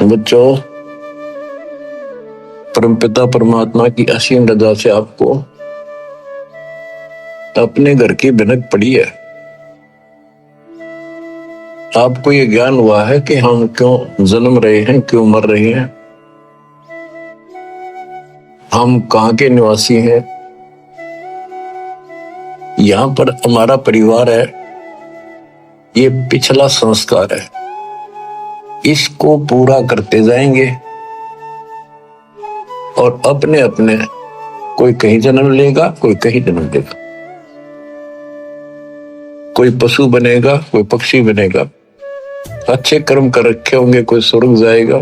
बच्चों, परमपिता परमात्मा की असीम रजा से आपको अपने घर की भनक पड़ी है। आपको ये ज्ञान हुआ है कि हम क्यों जन्म रहे हैं, क्यों मर रहे हैं, हम कहाँ के निवासी हैं। यहां पर हमारा परिवार है, ये पिछला संस्कार है, इसको पूरा करते जाएंगे और अपने अपने कोई कहीं जन्म लेगा, कोई कहीं जन्म लेगा, कोई पशु बनेगा, कोई पक्षी बनेगा, अच्छे कर्म कर रखे होंगे कोई स्वर्ग जाएगा,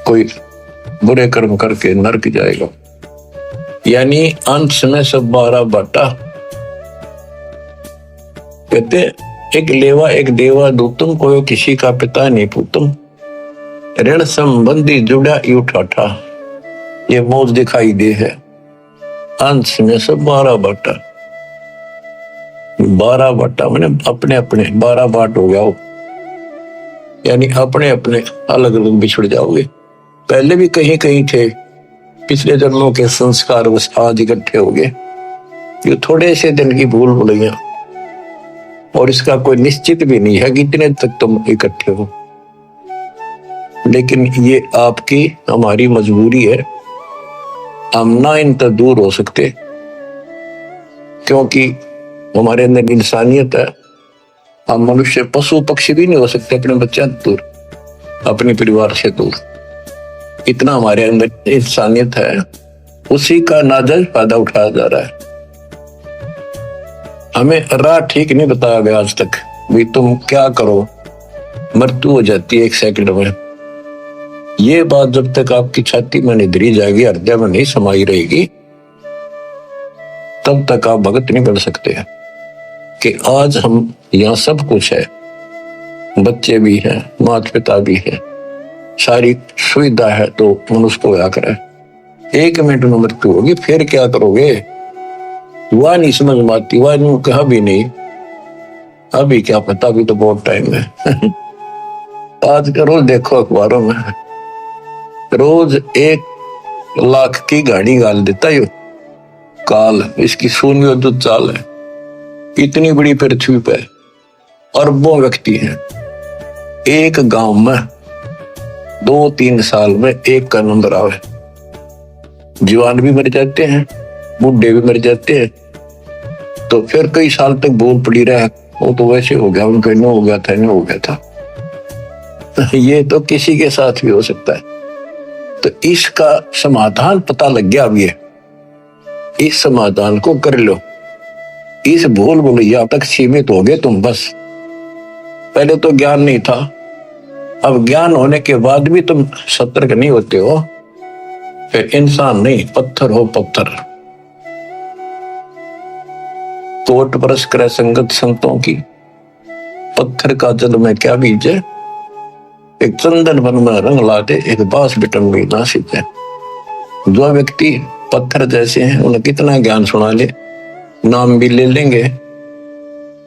कोई बुरे कर्म करके नरक जाएगा। यानी अंश में सब 12 बाटा। कहते एक लेवा एक देवा दूतम, कोई किसी का पिता नहीं पूतम, ऋण संबंधी जुड़ा यू ठाठा। ये मौज दिखाई दे है, अंश में सब 12 बाटा। 12 बाटा मैंने अपने अपने 12 बाट हो गया हो, यानी अपने अपने अलग अलग बिछड़ जाओगे। पहले भी कहीं कहीं थे, पिछले जन्मों के संस्कार बस आज इकट्ठे हो गए। ये थोड़े से दिन की भूल भुलैया, और इसका कोई निश्चित भी नहीं है कि इतने तक तुम इकट्ठे हो, लेकिन ये आपकी हमारी मजबूरी है। हम ना इन तक दूर हो सकते, क्योंकि हमारे अंदर इंसानियत है। हम मनुष्य पशु पक्षी भी नहीं हो सकते अपने बच्चों से दूर, अपने परिवार से दूर। इतना हमारे अंदर इंसानियत है, उसी का नाजायज फायदा उठाया जा रहा है। हमें राह ठीक नहीं बताया गया आज तक, भी तुम क्या करो, मृत्यु हो जाती है 1 सेकंड में। ये बात जब तक आपकी छाती में नहीं धरी जाएगी, हृदय में नहीं समाई रहेगी, तब तक आप भगत नहीं बन सकते हैं कि आज हम यहाँ सब कुछ है, बच्चे भी हैं, माता पिता भी हैं, सारी सुविधा है, तो मनुष्य को क्या करे। 1 मिनट में मृत्यु होगी, फिर क्या करोगे? वह नहीं समझ में आती, वह नहीं कहा भी नहीं, अभी क्या पता, अभी तो बहुत टाइम है। आज का रोज देखो अखबारों में, रोज 1 लाख की गाड़ी गाल देता है काल, इसकी शून्य जो चाल है। इतनी बड़ी पृथ्वी पे अरबों व्यक्ति हैं, एक गांव में 2-3 साल में एक का नंबर आवे। जवान भी मर जाते हैं, बूढ़े भी मर जाते हैं, तो फिर कई साल तक बोल पड़ी रहा, वो तो वैसे हो गया, उनका न हो गया था, न हो गया था। ये तो किसी के साथ भी हो सकता है। तो इसका समाधान पता लग गया। अब ये इस समाधान को कर लो, इस भूल भुलैया तक सीमित हो गए तुम बस। पहले तो ज्ञान नहीं था, अब ज्ञान होने के बाद भी तुम सतर्क नहीं होते हो, फिर इंसान नहीं पत्थर हो पत्थर। कोट बरस करे संगत संतों की, पत्थर का जल में क्या बीजे, एक चंदन वन में रंग ला दे, एक बांस बिटन भी ना सीखे। जो व्यक्ति पत्थर जैसे हैं, उन्हें कितना ज्ञान सुना ले, नाम भी ले लेंगे,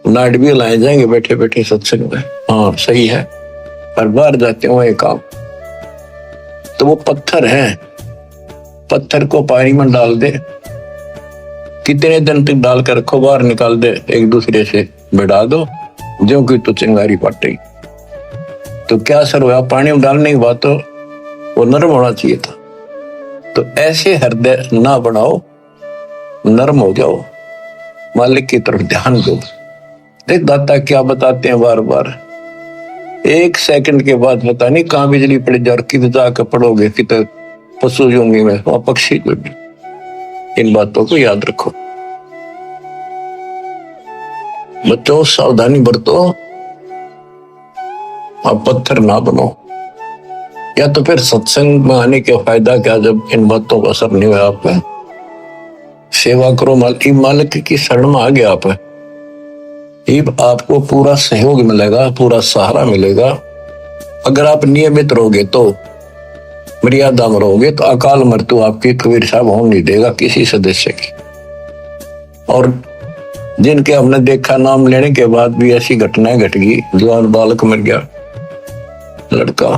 नाट भी लाए जाएंगे बैठे बैठे सत्संग में, हाँ सही है, हर बार जाते हो एक काम। तो वो पत्थर है, पत्थर को पानी में डाल दे, कितने दिन तक डाल कर रखो, बाहर निकाल दे, एक दूसरे से बढ़ा दो, जो कि तो चिंगारी पाटे। तो क्या असर हुआ? पानी में डालने के बाद तो वो नरम होना चाहिए था। तो ऐसे हृदय ना बनाओ, नरम हो जाओ, मालिक की तरफ ध्यान दो। देख दाता क्या बताते हैं बार बार, 1 सेकंड के बाद पता नहीं कहाँ बिजली पड़ जाए और किधर जाकर पड़ोगे, किधर पशु होंगे में, वहां पक्षी जो भी। इन बातों को याद रखो बच्चों, सावधानी बरतो, आप पत्थर ना बनो। या तो फिर सत्संग में आने का फायदा क्या, जब इन बातों का असर नहीं हुआ आप पे। सेवा करो, मालिक की शरण में आ गया आप, आपको पूरा सहयोग मिलेगा, पूरा सहारा मिलेगा। अगर आप नियमित रहोगे तो, मर्यादा में रहोगे तो अकाल मृत्यु आपकी कबीर साहब होने नहीं देगा किसी सदस्य की। और जिनके हमने देखा, नाम लेने के बाद भी ऐसी घटनाएं घट गई, जवान बालक मर गया, लड़का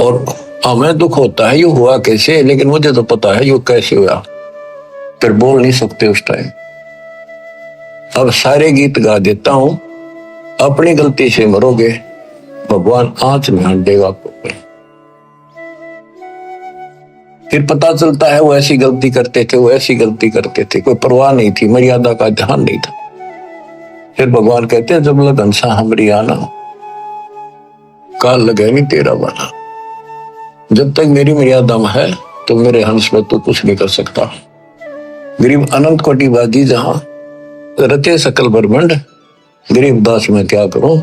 और हमें दुख होता है ये हुआ कैसे, लेकिन मुझे तो पता है ये कैसे हुआ, फिर बोल नहीं सकते उस टाइम। अब सारे गीत गा देता हूं, अपनी गलती से मरोगे, भगवान आंच में हाथ देगा आपको। फिर पता चलता है वो ऐसी गलती करते थे, वो ऐसी गलती करते थे, कोई परवाह नहीं थी, मर्यादा का ध्यान नहीं था। फिर भगवान कहते हैं जब लगन सा हमरी आना, काल लगे नहीं तेरा बना। जब तक मेरी मर्यादा में है तो मेरे हंस में तो कुछ नहीं कर सकता। गरीब अनंत कोटिवादी जहां रचे सकल ब्रह्मांड, गरीब दास में क्या करूं,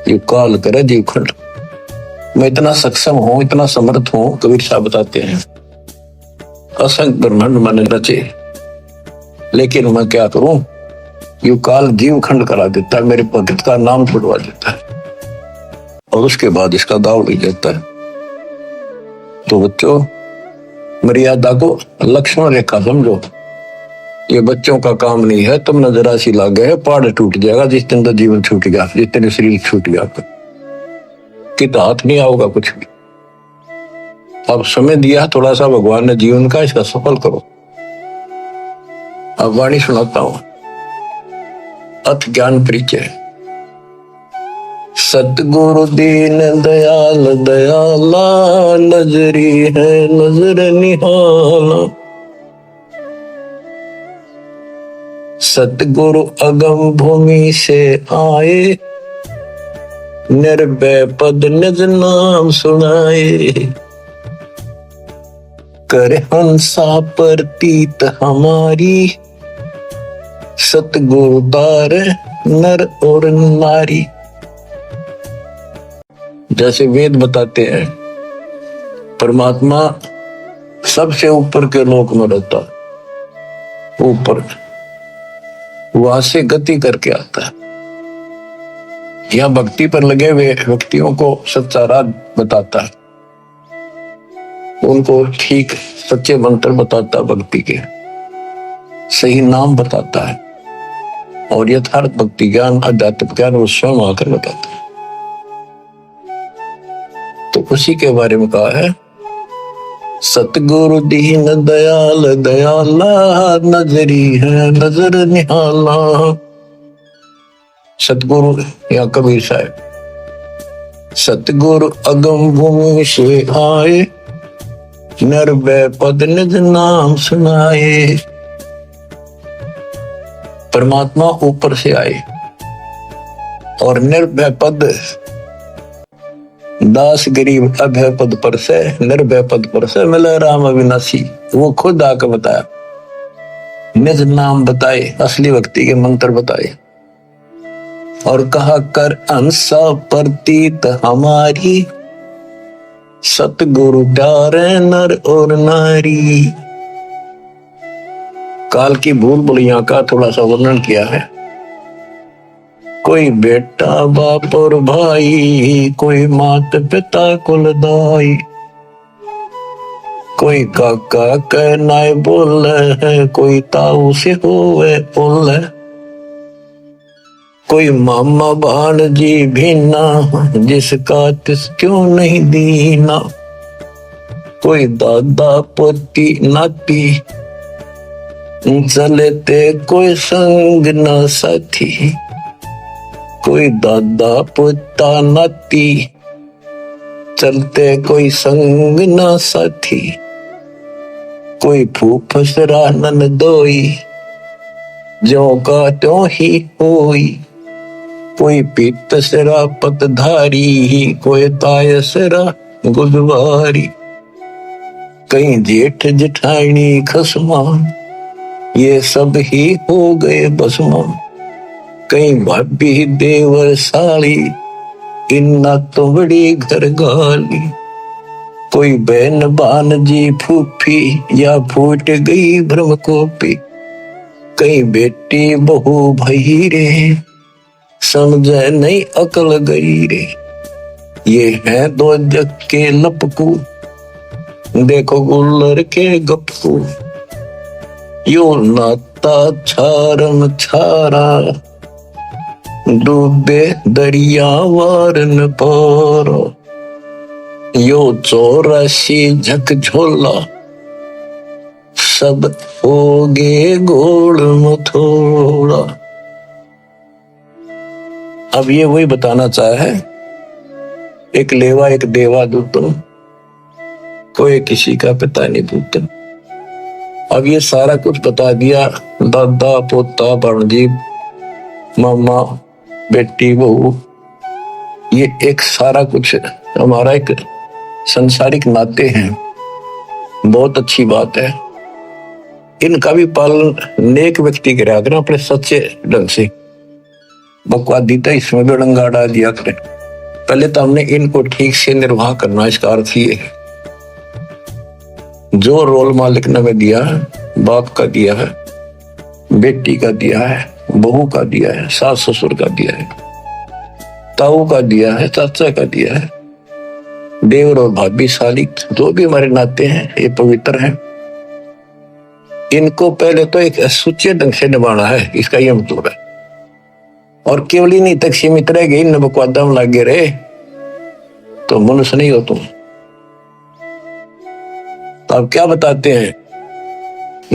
ये काल करे जीव खंड। मैं इतना सक्षम हूं, इतना समर्थ हूं, कबीर साहब बताते हैं असंख्य ब्रह्मांड मैंने रचे, लेकिन मैं क्या करूं, यू काल जीव खंड करा देता है, मेरे भगत का नाम छुड़वा देता है और उसके बाद इसका दाव ले जाता है। तो बच्चों, मर्यादा को लक्ष्मण रेखा समझो, ये बच्चों का काम नहीं है। तुम नजरा सी लाग गए, पहाड़ टूट जाएगा जिस दिन तो जीवन छूट गया, जिस दिन शरीर छूट गया, कि तो हाथ नहीं आओगा कुछ भी। अब समय दिया थोड़ा सा भगवान ने जीवन का, इसका सफल करो। अब वाणी सुनाता हूं, अथ ज्ञान परिचय। सतगुरु दीन दयाल दयाला, नजरी है नजर निहाला। सतगुरु अगम भूमि से आए, निर्भय पद निज नाम सुनाए। कर हंसा प्रतीत हमारी, सतगुरु दार नर और नारी। जैसे वेद बताते हैं परमात्मा सबसे ऊपर के लोक में रहता, ऊपर वहां से गति करके आता है। यहां भक्ति पर लगे हुए व्यक्तियों को सच्चा राह बताता है, उनको ठीक सच्चे मंत्र बताता है, भक्ति के सही नाम बताता है, और यथार्थ भक्ति ज्ञान आध्यात्मिक ज्ञान वो स्वयं आकर बताता है। तो उसी के बारे में कहा है, सतगुरु दीन दयाल दयाला, नजरी है नजर निहाला। सतगुरु या कबीर साहब, सतगुरु अगम भूमि से आए, निर्भय पद निज नाम सुनाए। परमात्मा ऊपर से आए और निर्भय पद, दास गरीब अभय पद पर से, निर्भय पद पर से मिले राम अविनाशी। वो खुद आकर बताया, निज नाम बताए, असली भक्ति के मंत्र बताए, और कहा कर अंसा प्रतीत हमारी, सतगुरु प्यारे नर और नारी। काल की भूल भुलैया का थोड़ा सा वर्णन किया है। कोई बेटा बाप और भाई, कोई मात पिता कुलदाई, कोई काका कहनाए बोल है, कोई ताऊ से होवे बोल है, कोई मामा भाणजी भीना, जिसका तिस क्यों नहीं दीना, कोई दादा पोती नाती, चलते कोई संग न साथी, कोई दादा पोता नाती, चलते कोई संग न साथी, कोई फूफसरा ननदोई, ज्यों का त्यों ही होई, कोई पीतसरा पतधारी, कोई तायसरा गुजवारी, कहीं जेठ जेठानी खसमा, ये सब ही हो गए बसमा, कहीं भाभी देवर साली, इन्ना तो बड़ी घर गाली, कोई बहन भानजी फूफी, या फूट गई भ्रम कोपी, कहीं बेटी बहू भई रे, समझे नहीं अकल गई रे। ये है दो जग के लपकू, देखो गुल्लर के गपकू, यो नाता छारम छारा, डूबे दरिया वारन पारो। यो 84 झकझोला सब होगे गोड़ मथोड़ा। अब ये वही बताना चाहे है, एक लेवा एक देवा दूतन, कोई किसी का पिता नहीं पूतन। अब ये सारा कुछ बता दिया, दादा पोता भांजीब मामा बेटी बहू, ये एक सारा कुछ हमारा एक संसारिक नाते हैं, बहुत अच्छी बात है। इनका भी पालन नेक व्यक्ति करे अगर अपने सच्चे ढंग से। बकवादी तो इसमें भी डंगा डाल दिया करें। पहले तो हमने इनको ठीक से निर्वाह करना, इसका अर्थ ये है जो रोल मालिक ने हमें दिया है, बाप का दिया है, बेटी का दिया है, बहू का दिया है, सास ससुर का दिया है, ताऊ का दिया है, चाचा का दिया है, देवर और भाभी साली, जो भी हमारे नाते हैं ये पवित्र हैं। इनको पहले तो एक सुच्चे ढंग से निभाना है, इसका यह मतलब है। और केवल नहीं तक सीमित रह गई, न बकवादा में लगे रहे तो मनुष्य नहीं हो तुम। तो अब क्या बताते हैं,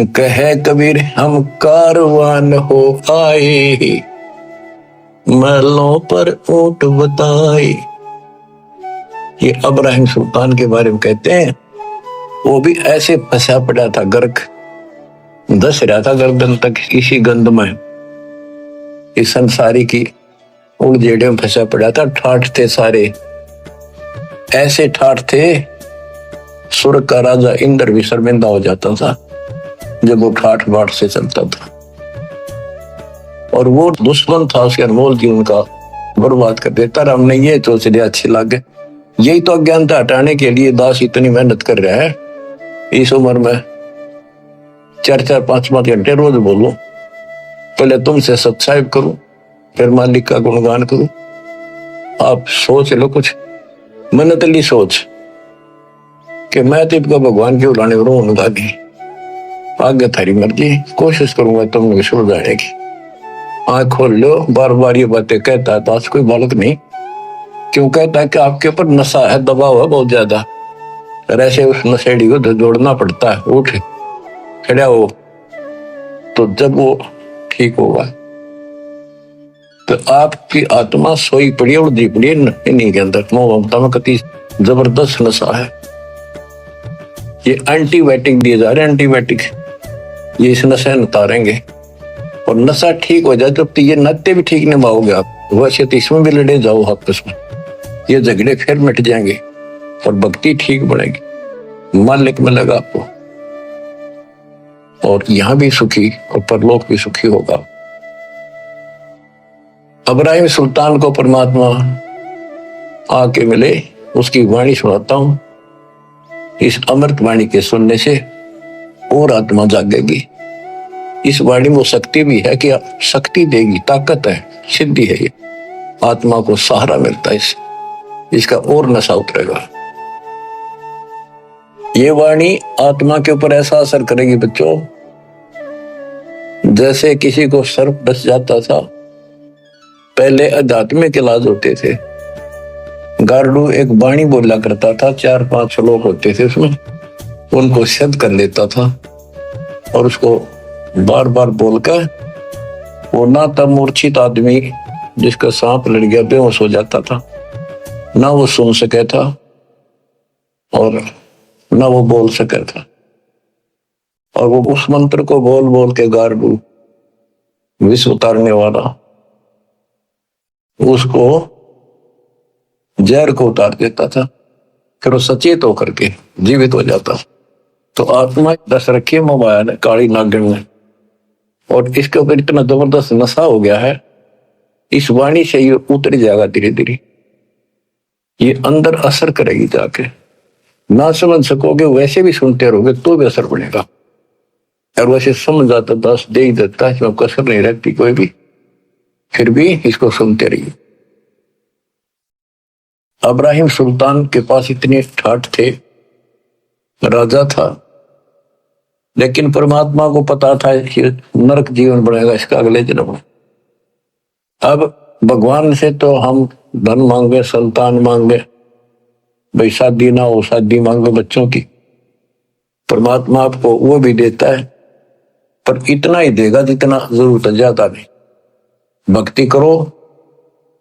कहे कबीर हम कारवान हो आए, महलों पर ऊंट बताए। ये इब्राहिम सुल्तान के बारे में कहते हैं, वो भी ऐसे फंसा पड़ा था, गर्क धस रहा था गर्दन तक इसी गंद में, इस संसारी की उड़जेड़े में फंसा पड़ा था। ठाठ थे सारे, ऐसे ठाठ थे सुर का राजा इंद्र भी शर्मिंदा हो जाता था जब वो ठाठ बाट से चलता था। और वो दुश्मन था उसके अनमोल जीवन का बर्बाद कर देता। हमने ये सोच लिया अच्छे लगे, यही तो अज्ञानता हटाने के लिए दास इतनी मेहनत कर रहा है। इस उम्र में 4-4 5-5 घंटे रोज बोलो, पहले तुमसे सत्संग करूं, फिर मालिक का गुणगान करूं। आप सोच लो कुछ मनतली सोच कि मैं तो इनका भगवान के उलाने रो दी, आगे थारी मर्जी, कोशिश करूंगा तुमने सुलझाने की। आँख खोल लो, बार बार ये बातें कहता है दास, कोई बालक नहीं। क्यों कहता है कि आपके ऊपर नशा है, दबाव है बहुत ज्यादा, ऐसे उस नशेड़ी को जोड़ना पड़ता है। उठ खड़ा हो तो जब वो ठीक होगा। तो आपकी आत्मा सोई पड़ी और दी पड़ी इन्हीं के अंदर, मोह ममता में कति जबरदस्त नशा है। ये एंटीबायोटिक दिए जा रहे हैं, एंटीबायोटिक, ये इस नशे में उतारेंगे। और नशा ठीक हो जाए तो ये नाते भी ठीक निभाओगे आप। वैसे तो इसमें भी लड़े जाओ आपस में, ये झगड़े फिर मिट जाएंगे और भक्ति ठीक बढ़ेगी, मालिक मिलेगा आपको, और यहां भी सुखी और परलोक भी सुखी होगा। इब्राहिम सुल्तान को परमात्मा आके मिले, उसकी वाणी सुनाता हूं। इस अमृत वाणी के सुनने से और आत्मा जागेगी। इस वाणी में शक्ति भी है कि शक्ति देगी, ताकत है, सिद्धि है। ये आत्मा को सहारा मिलता है, इसका और नशा उतरेगा। ये वाणी आत्मा के ऊपर ऐसा असर करेगी बच्चों, जैसे किसी को सर्प डस जाता था। पहले आध्यात्मिक इलाज होते थे, गार्डू एक वाणी बोला करता था, 4-5 श्लोक होते थे उसमें, उनको सिद्ध कर लेता था और उसको बार बार बोलकर वो ना तब मूर्छित आदमी जिसका सांप लड़ गया बेहोश हो जाता था, ना वो सुन सके था और ना वो बोल सके था। और वो उस मंत्र को बोल बोल के गार्डू विष उतारने वाला उसको जहर को उतार देता था, फिर वो सचेत होकर के जीवित हो जाता। तो आत्मा दस रखी मोबाया ने, काली नागिन ने, और इसके ऊपर इतना जबरदस्त नशा हो गया है, इस वाणी से ये उतर जाएगा धीरे धीरे, ये अंदर असर करेगी जाके। ना समझ सकोगे, वैसे भी सुनते रहोगे तो भी असर पड़ेगा। और वैसे समझ आता दस दे ही देता, इसमें कसर नहीं रहती कोई भी, फिर भी इसको सुनते रहिए। इब्राहिम सुल्तान के पास इतने ठाठ थे, राजा था, लेकिन परमात्मा को पता था कि नरक जीवन बनेगा इसका अगले जन्म में। अब भगवान से तो हम धन मांगे, संतान मांगे, भाई शादी ना हो, शादी मांगो बच्चों की। परमात्मा आपको वो भी देता है, पर इतना ही देगा जितना जरूरत है, ज्यादा नहीं। भक्ति करो,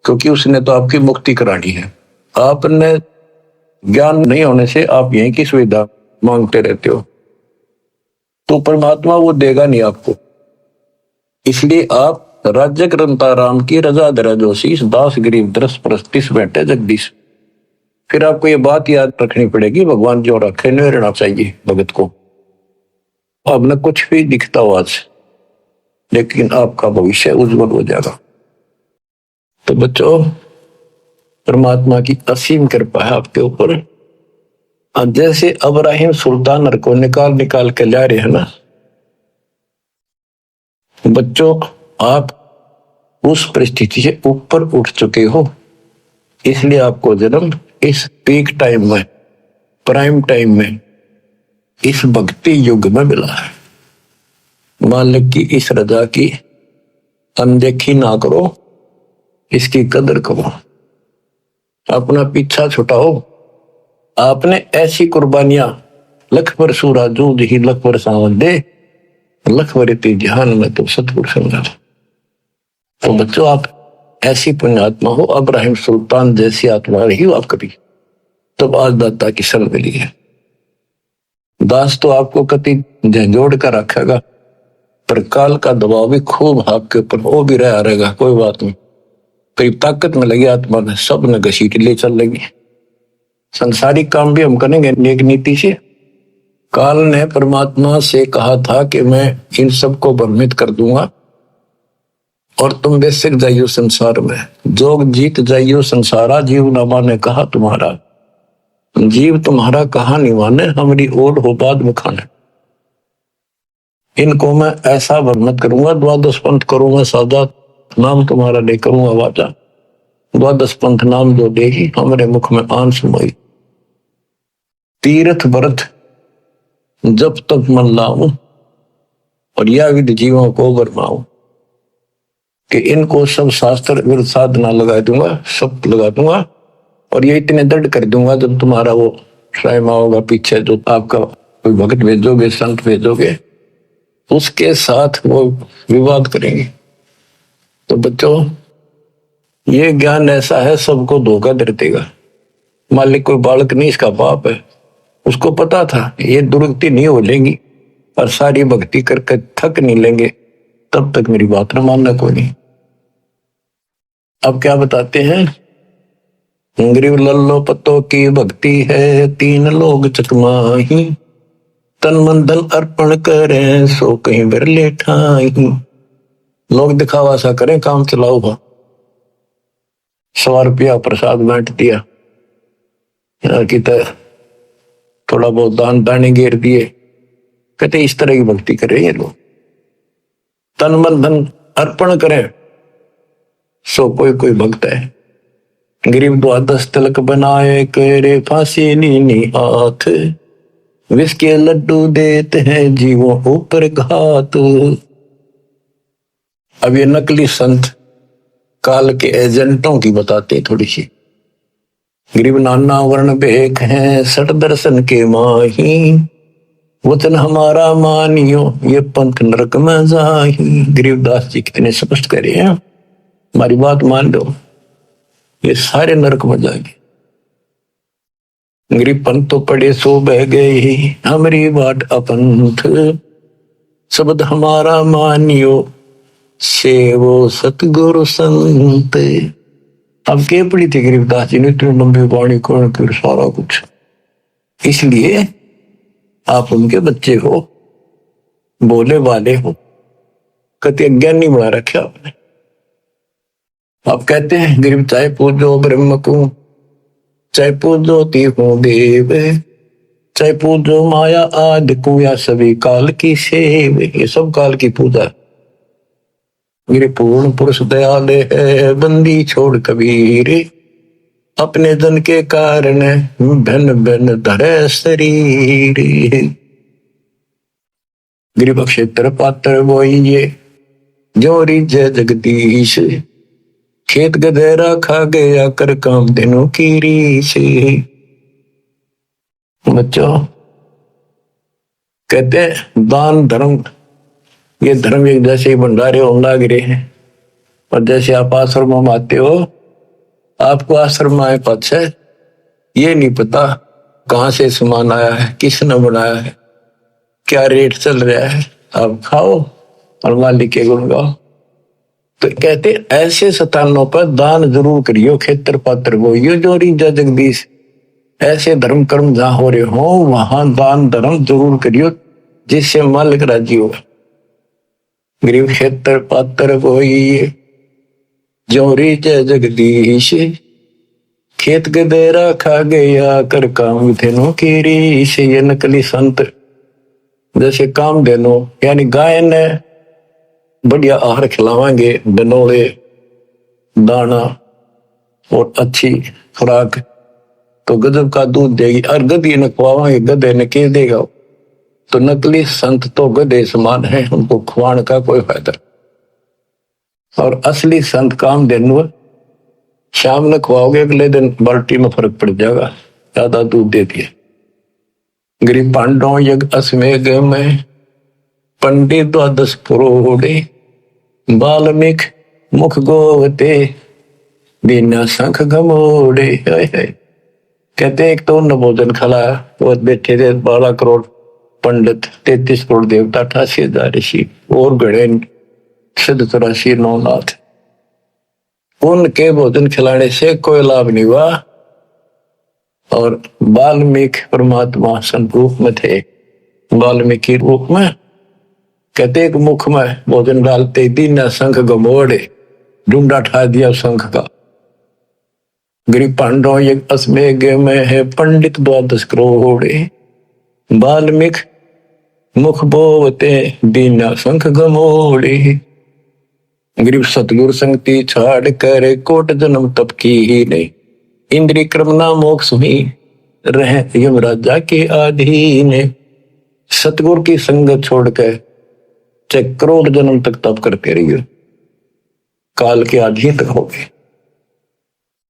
क्योंकि उसने तो आपकी मुक्ति करानी है। आपने ज्ञान नहीं होने से आप यहीं की सुविधा मांगते रहते हो, तो परमात्मा वो देगा नहीं आपको। इसलिए आप राज्य ग्रंथाराम की रजा दरा जोशीस दास गरीब दरस परस्तिस बैठे जगदीश। फिर आपको ये बात याद रखनी पड़ेगी, भगवान जो रखे नहीं रहना चाहिए भगत को। अब न कुछ भी दिखता हो आज, लेकिन आपका भविष्य उज्जवल हो जाएगा। तो बच्चों, परमात्मा की असीम कृपा है आपके ऊपर। जैसे अब्राहिम सुल्तान को निकाल निकाल के ला रहे हैं ना बच्चों, आप उस परिस्थिति से ऊपर उठ चुके हो, इसलिए आपको जन्म इस पीक टाइम में, प्राइम टाइम में, इस भक्ति युग में मिला है। मालिक की इस रजा की अनदेखी ना करो, इसकी कदर करो, अपना पीछा छुटाओ। आपने ऐसी कुर्बानियां, लख पर सूरा जूझ ही लख पर सावन दे, लख वरिति जहान में तो सतगुरु समझा। तो बच्चों, आप ऐसी पुण्यात्मा हो, अब्राहिम सुल्तान जैसी आत्मा रही हो आप कभी, तब आज दाता की शरण मिली है। दास तो आपको कति झंझोड़ कर रखेगा, पर काल का दबाव भी खूब आपके ऊपर वो भी रहा रहेगा, कोई बात नहीं। करीब ताकत में लगी आत्मा में, सब न घसीट ले चल लेंगे। संसारिक काम भी हम करेंगे नेक नीति से। काल ने परमात्मा से कहा था कि मैं इन सबको भ्रमित कर दूंगा और तुम बेसिक जाइयो संसार में, जोग जीत जाइयो संसारा। जीव न माने कहा तुम्हारा, जीव तुम्हारा कहा नहीं माने, हमारी ओढ़ हो बाद में खाने। इनको मैं ऐसा भ्रमित करूंगा, द्वादश पंथ करूंगा साजा, नाम तुम्हारा ले करूंगा वाचा। द्वादश पंथ नाम जो देगी, हमारे मुख में आन सुनाई। तीर्थ व्रत जब तक मन लाऊं, और यह विधि जीवों को बरमाऊं, कि इनको सब शास्त्र विरुद्ध साधना लगा दूंगा, सब लगा दूंगा, और ये इतने दृढ़ कर दूंगा, जब तुम्हारा वो स्वयं होगा पीछे, जो आपका कोई भक्त भेजोगे, संत भेजोगे, उसके साथ वो विवाद करेंगे। तो बच्चों, ये ज्ञान ऐसा है, सबको धोखा दे देगा। मालिक कोई बालक नहीं, इसका बाप है, उसको पता था ये दुर्गति नहीं हो लेंगी, और सारी भक्ति करके थक नहीं लेंगे, तब तक मेरी बात न मानना कोई नहीं। अब क्या बताते हैं, गरीब लल्लो पत्तों की भक्ति है, तीन लोग चकमाही, तन मन धन अर्पण करें, सो कहीं बिरले ठाई। लोग दिखावा सा करें, काम चलाओ भा, 100 रुपया प्रसाद बांट दिया, कि थोड़ा बहुत दान दाने घेर दिए, कहते इस तरह की भक्ति करें ये लोग। तन मन धन अर्पण करें, सो कोई कोई भक्त है। गरीब द्वादश तिलक बनाए, करे फांसी नीनी हाथ, विष के लड्डू देते हैं जीवों ऊपर घात। अब ये नकली संत काल के एजेंटों की बताते थोड़ी सी। गरीब नाना वर्ण भेख हैं, सट दर्शन के माही, वचन हमारा मानियो, ये पंथ नरक में जाही। गरीबदास जी कितने स्पष्ट करे हैं, हमारी बात मान लो, ये सारे नरक में जाएंगे। गरीब पंथ तो पड़े सो बह गए, हमारी बाट अपंथ, शब्द हमारा मानियो, सेवो सतगुरु संत। अब के पड़ी थी गरीबदास जी ने, इतनी लंबी वाणी कौन कर सारा कुछ। इसलिए आप उनके बच्चे हो, बोले वाले हो, कति अज्ञान नहीं बना रखे आपने। आप कहते हैं गरीब चाहे पूजो ब्रह्म को, चाहे पूजो तीर्थों देव, चाहे पूजो माया आदि को, या सभी काल की सेव। ये सब काल की पूजा। मेरे पूर्ण पुरुष दयाल है, बंदी छोड़ कबीर, अपने जन के कारण भन भन धरे शरीर। गरीब क्षेत्र पात्र बोइए, जोरी जय जगदीश, खेत गधेरा खा गया कर काम दिनों की रीस। बच्चों कहते हैं दान धर्म, ये धर्म एक जैसे ही भंडारे होने लग रहे हैं। और जैसे आप आश्रम में आते हो, आपको आश्रम में पाछे ये नहीं पता कहाँ से सामान आया है, किसने बनाया है, क्या रेट चल रहा है। आप खाओ और मालिक के गुण गाओ। तो कहते ऐसे स्थानों पर दान जरूर करियो, खेतर पात्र को यो जो रीजा जगदीश। ऐसे धर्म कर्म जहां हो रहे हो वहां दान धर्म जरूर करियो, जिससे मालिक राजी होगा। गरीब खेतर पात्र को जो रीजा जगदीश, खेत गदेरा खा गया कर काम धेनो की रीश। ये नकली संत जैसे काम धेनो यानी गाय ने बढ़िया आहार खिलावांगे, बनोले दाना और अच्छी खुराक, तो गजब का दूध देगी। और गधी ने खुआवांगे, गधे ने के देगा। तो नकली संत तो गधे समान है, उनको खुआने का कोई फायदा। और असली संत काम देनु, शाम में खुआओगे अगले दिन बाल्टी में फर्क पड़ जाएगा, ज्यादा दूध देती है। गरीब पांडव यज्ञ अश्वमेध में पंडित द्वादश पुरोड़े, बाल्मीक मुख गोवते बिना शंख घमोड़े। कहते एक तो न भोजन खिलाया, वो बैठे थे 12 करोड़ पंडित, 33 करोड़ देवता, 88,000 ऋषि और गणे सिद्ध 83 नौनाथ। उनके भोजन खिलाने से कोई लाभ नहीं हुआ। और वाल्मीकि परमात्मा संरूप में थे, वाल्मीकि रूप में। कहते एक मुख में भोजन डालते दिन शंख गमोड़े, ढूंढा ठा दिया शंख का। गरीब पांडव यज्ञ अश्वमेध में है पंडित 12 करोड़े, वाल्मीकि मुख बोवते दीना शंख गमोड़े। गरीब सतगुरु संगति छाड़ कर कोट जन्म तप की ही नहीं, इंद्रिय क्रम ना मोक्ष ही रहे यमराजा के अधीन। सतगुरु की संगत छोड़कर चाहे करोड़ जन्म तक तप करते रहिए, काल के अधीन तक हो गए।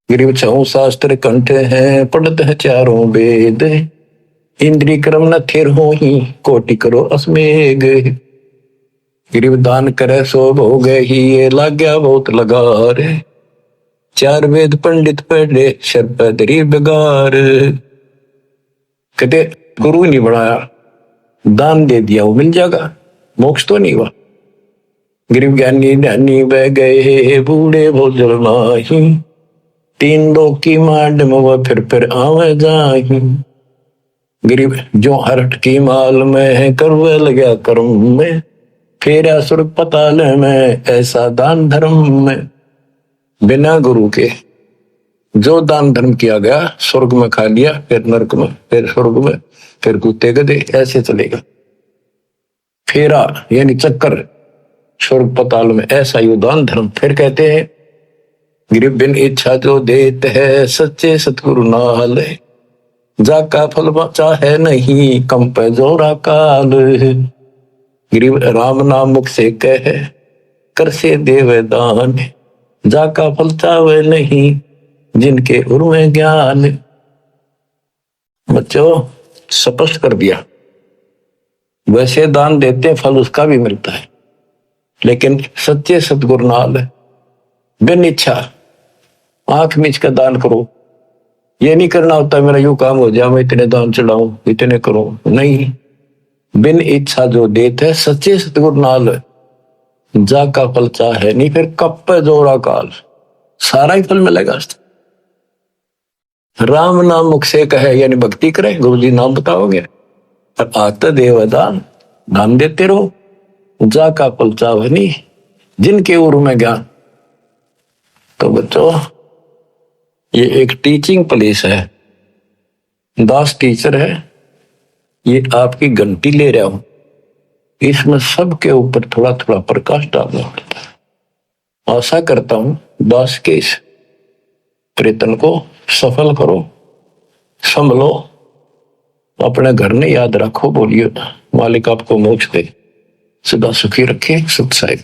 गरीब 6 शास्त्र कंठ हैं, पढ़त है 4 वेद, इंद्रिय क्रम न थिर हो ही कोटि करो अश्वमेध। गरीब दान करे सो हो गए ही, ये लाग गया बहुत लगार, 4 वेद पंडित पढ़े शरपदरी बेगार। कहते गुरु नहीं बनाया, दान दे दिया, वो मिल जाएगा, मोक्ष तो नहीं हुआ। गरीब ज्ञानी ध्यानी बह गए बूढ़े भोजल नाही, 3 लोक की मांड में वह फिर आवे जाही। गरीब जो हरट की माल में है करवे लगा कर्म में, फेरा स्वर्ग पताल में ऐसा दान धर्म में। बिना गुरु के जो दान धर्म किया गया, स्वर्ग में खा लिया, फिर नरक में, फिर स्वर्ग में, फिर कुत्ते गधे, ऐसे चलेगा। फेरा यानी चक्कर, स्वर्ग पताल में, ऐसा ही दान धर्म। फिर कहते हैं गरीब बिन इच्छा जो देते है सच्चे सतगुरु नाल, जाका फल चाहे नहीं कम पे जोरा काल। गरीब राम नाम मुख से कहे कर से देवे दान, जाका फल चाहे नहीं जिनके उर्मे ज्ञान। बच्चों स्पष्ट कर दिया, वैसे दान देते फल उसका भी मिलता है, लेकिन सच्चे सतगुरु नाल बिन इच्छा आंख मीच का दान करो। ये नहीं करना होता मेरा यूं काम हो जाए, मैं इतने दान चढ़ाऊं, इतने करो, नहीं। बिन इच्छा जो देते है सच्चे सतगुरु नाल, जाका फल चाहे नहीं फिर कप पे जोरा काल, सारा ही फल मिलेगा। राम नाम मुख से कहे यानी भक्ति करे, गुरु जी नाम बताओगे, और आते देव दान, दान देते रहो, जाका फल चाहे नहीं जिनके उर्मे में ज्ञान। तो बच्चों ये एक टीचिंग प्लेस है, दास टीचर है, ये आपकी घंटी ले रहा हूं, इसमें सबके ऊपर थोड़ा थोड़ा प्रकाश डालना पड़ता है। आशा करता हूं दास के इस प्रयत्न को सफल करो, संभलो, अपने घर में याद रखो, बोलिए मालिक आपको मोक्ष दे, सदा सुखी रखे, सुख साहिब।